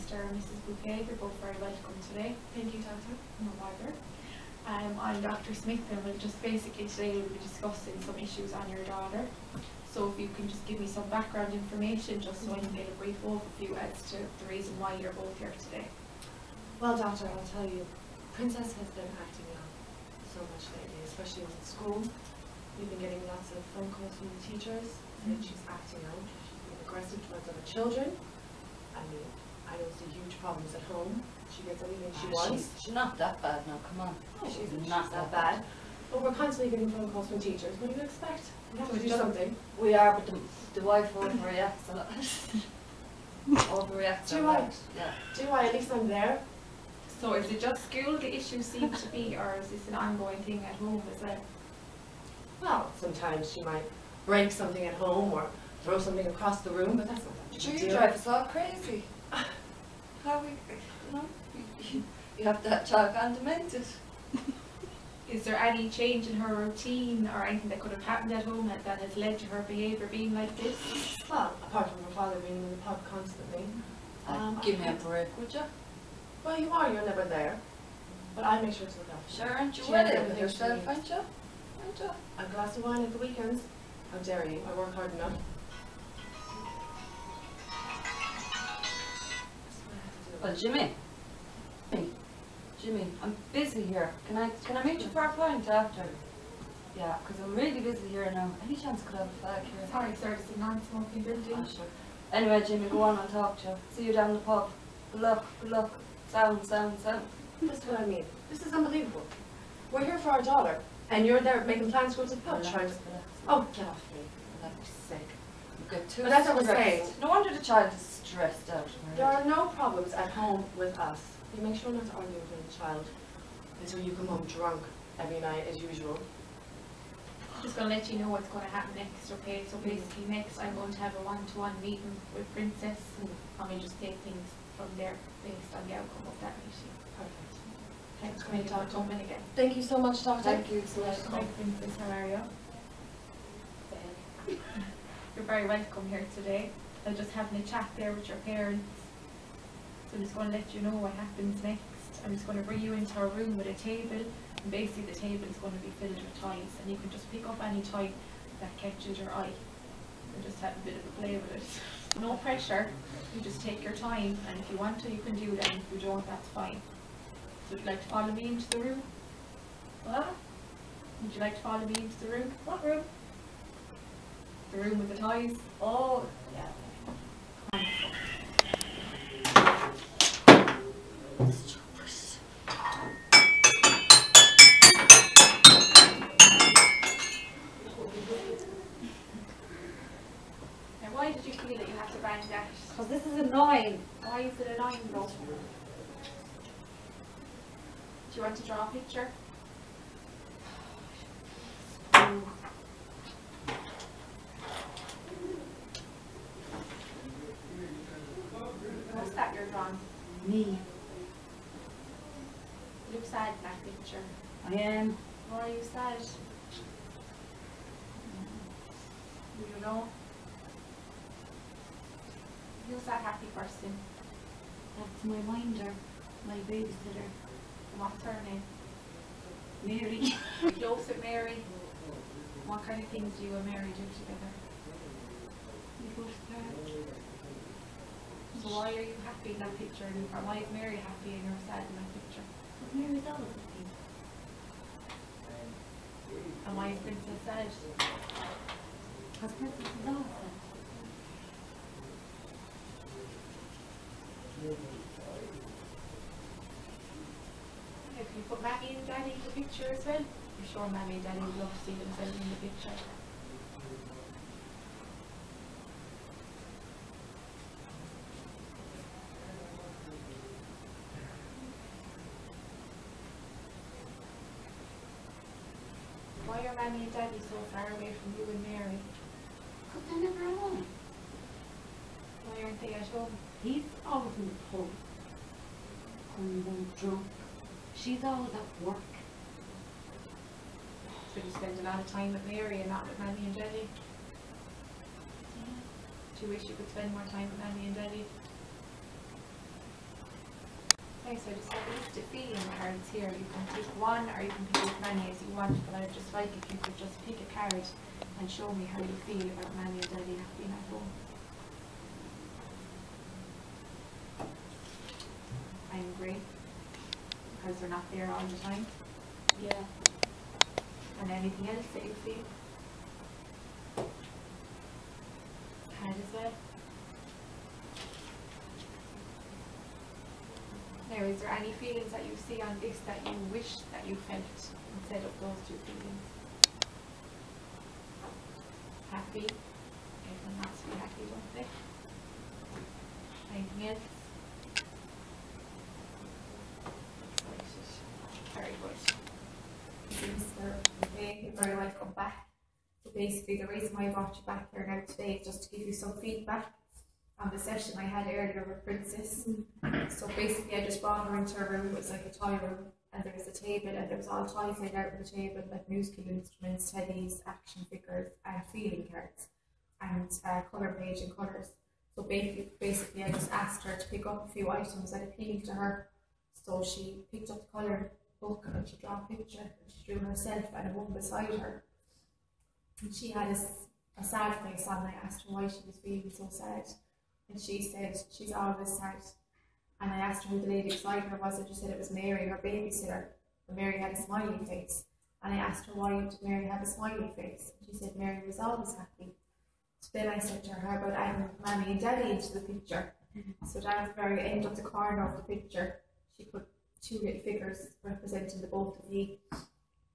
Mr. and Mrs. Bouquet. You're both very welcome today. Thank you, Doctor. No bother. I'm Dr. Smith, and we'll just basically today we'll be discussing some issues on your daughter. So if you can just give me some background information just so I can get a brief overview as to the reason why you're both here today. Well, Doctor, I'll tell you, Princess has been acting out so much lately, especially in school. We've been getting lots of phone calls from the teachers saying she's acting out. She's being aggressive towards other children. I mean, I don't see huge problems at home. She gets anything she wants. She's not that bad now, come on. She's not that bad. But we're constantly getting phone calls from teachers. What do you expect? We have to do something. We are, but the wife overreacts a lot. Overreacts a lot. Yeah. Do I? At least I'm there. So is it just school the issues seem to be, or is this an ongoing thing at home as well? Well, sometimes she might break something at home or throw something across the room, but that's not that big a deal. You drive us all crazy. How we, you know, you have that child gone demented. Is there any change in her routine or anything that could have happened at home that has led to her behaviour being like this? Well, apart from her father being in the pub constantly. Give me a break, would you? Well, you are, you're never there. But I make sure to look after Sure, aren't you She with has it everything with she yourself, needs. aren't you? Aren't you? a glass of wine at the weekends. How dare you? I work hard enough. Well, Jimmy, I'm busy here. Can I meet you for a pint after? Yeah, because I'm really busy here now. Any chance I could have a fag here? Sorry, sir, it's a non-smoking building. Oh, sure. Anyway, Jimmy, go on, I'll talk to you. See you down the pub. Good luck, good luck. Sound. This is what I mean. This is unbelievable. We're here for our daughter, and you're there making plans to go to the pub. Relax. Oh, get off me. For God's sake. You get too But that's what we're stressed. saying. No wonder the child is stressed out. There are no problems at home with us. You make sure not to argue with the child until you come home drunk every night as usual. I'm just going to let you know what's going to happen next, okay? So basically next I'm going to have a one-to-one meeting with Princess, and we'll just take things from there based on the outcome of that meeting. Perfect. Thanks for coming again. Thank you so much, Doctor. Thank you so much. Hi Princess, how are you? You're very welcome here today. I'm just having a chat there with your parents. So I'm just going to let you know what happens next. I'm just going to bring you into our room with a table, and basically the table is going to be filled with toys, and you can just pick up any toy that catches your eye and just have a bit of a play with it. No pressure, you just take your time, and if you want to you can do that, and if you don't, that's fine. So would you like to follow me into the room? What? Would you like to follow me into the room? What room? The room with the toys? Oh, yeah. Now why did you feel that you had to bang that? Because this is annoying. Why is it annoying though? Do you want to draw a picture? What's that you're drawing? Me. You look sad in that picture. I am. Why are you sad? You don't know? Who's that happy person? That's my minder, my babysitter. What's her name? Mary. Close with Mary. What kind of things do you and Mary do together? We go to park. So why are you happy in that picture, or why is Mary happy and you're sad in that picture? But Mary's always happy. And why is Princess sad? Because Princess is always happy. If you put Mammy and Daddy in the picture as well, I'm sure Mammy and Daddy would love to see themselves in the picture. Why are Mammy and Daddy so far away from you and Mary? Because they're never home. Why aren't they at home? He's always in the pub. Coming home drunk. She's always at work. So you spend a lot of time with Mary and not with Mammy and Daddy? Yeah. Do you wish you could spend more time with Mammy and Daddy? Okay, so I just have a list of feeling cards here. You can pick one or you can pick as many as you want, but I'd just like if you could just pick a card and show me how you feel about Mammy and Daddy being at home. Angry, because they're not there all the time. Yeah. And anything else that you feel? Sad as well. Now, is there any feelings that you see on this that you wish that you felt instead of those two feelings? Happy? Everyone has to be happy, don't they? Anything else? Excited. Very good. Okay, you're very welcome back. So basically the reason why I brought you back here now today is just to give you some feedback on the session I had earlier with Princess. So basically I just brought her into her room. It was like a toy room, and there was a table and there was all toys laid out on the table, like musical instruments, teddies, action figures and feeling cards and colour page and colours. So basically I just asked her to pick up a few items that appealed to her. So she picked up the colour book and she drew a picture and she drew herself and a woman beside her. And she had a sad face on, and I asked her why she was feeling so sad. And she said she's always sad. And I asked her who the lady beside her was, and she said it was Mary, her babysitter. And Mary had a smiley face. And I asked her why did Mary have a smiley face. And she said Mary was always happy. So then I said to her, how about adding Mammy and Daddy into the picture? So down at the very end of the corner of the picture, she put two little figures representing the both of you.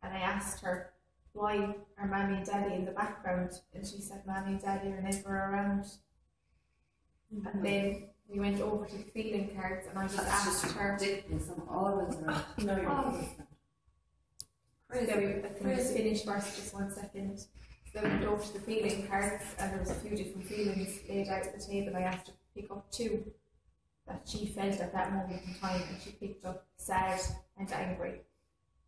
And I asked her, why are Mammy and Daddy in the background? And she said Mammy and Daddy are never around. And then we went over to the feeling cards, and I just asked her. Ridiculous. I'm always around. No, you're not. So can we just finish first, just 1 second. So then we went over to the feeling cards, and there was a few different feelings laid out at the table. I asked her to pick up two that she felt at that moment in time, and she picked up sad and angry.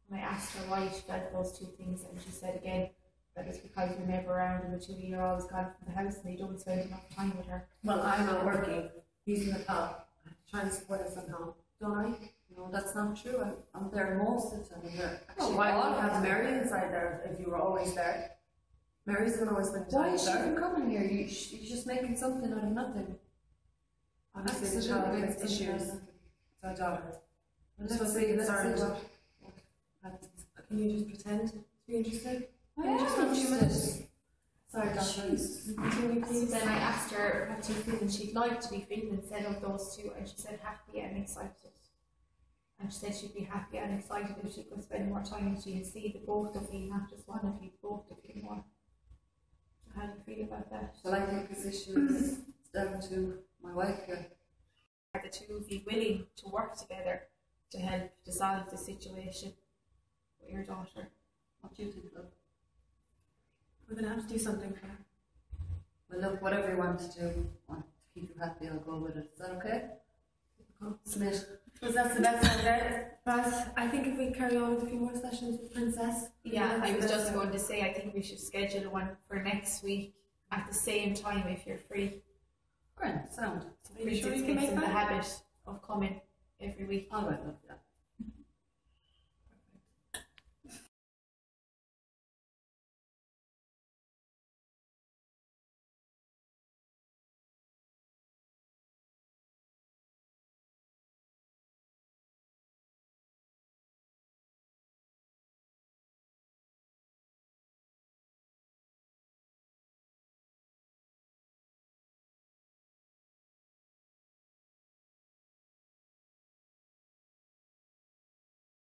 And I asked her why she felt those two things, and she said again that it's because you're never around and the two of you are always gone from the house and you don't spend enough time with her. Well, I'm not working. He's in the top. I'm trying to support us somehow. Don't I? No, that's not true. I'm there most of the time. Actually, why would you have Mary inside there if you were always there? Mary's going to always spend Why time is she there. even coming here? You're just making something out of nothing. Obviously, the child has issues. It's our daughter. Let's So see, let's concerned. see what. Can you just pretend to be interested? I Can you just have a few am minutes? Sorry, Doctor. Jeez. Continue, So please. then I asked her what two feelings she'd like to be feeling instead of those two, and she said happy and excited. And she said she'd be happy and excited if she could spend more time with you and see the both of you, not just one of you, both of you more. So how do you feel about that? Well, I think this issue is down to my wife here. Are the two of you willing to work together to help dissolve the situation with your daughter? What do you think, love? We're going to have to do something for her. Well, look, whatever you want to do, want to keep you happy, I'll go with it. Is that okay? Submit. Because that's the best out there. But I think if we carry on with a few more sessions with Princess. Yeah, I was just going to say I think we should schedule one for next week at the same time if you're free. Great, sound. Are you sure Princess you can gets make in the that? habit of coming every week. All right, love, yeah.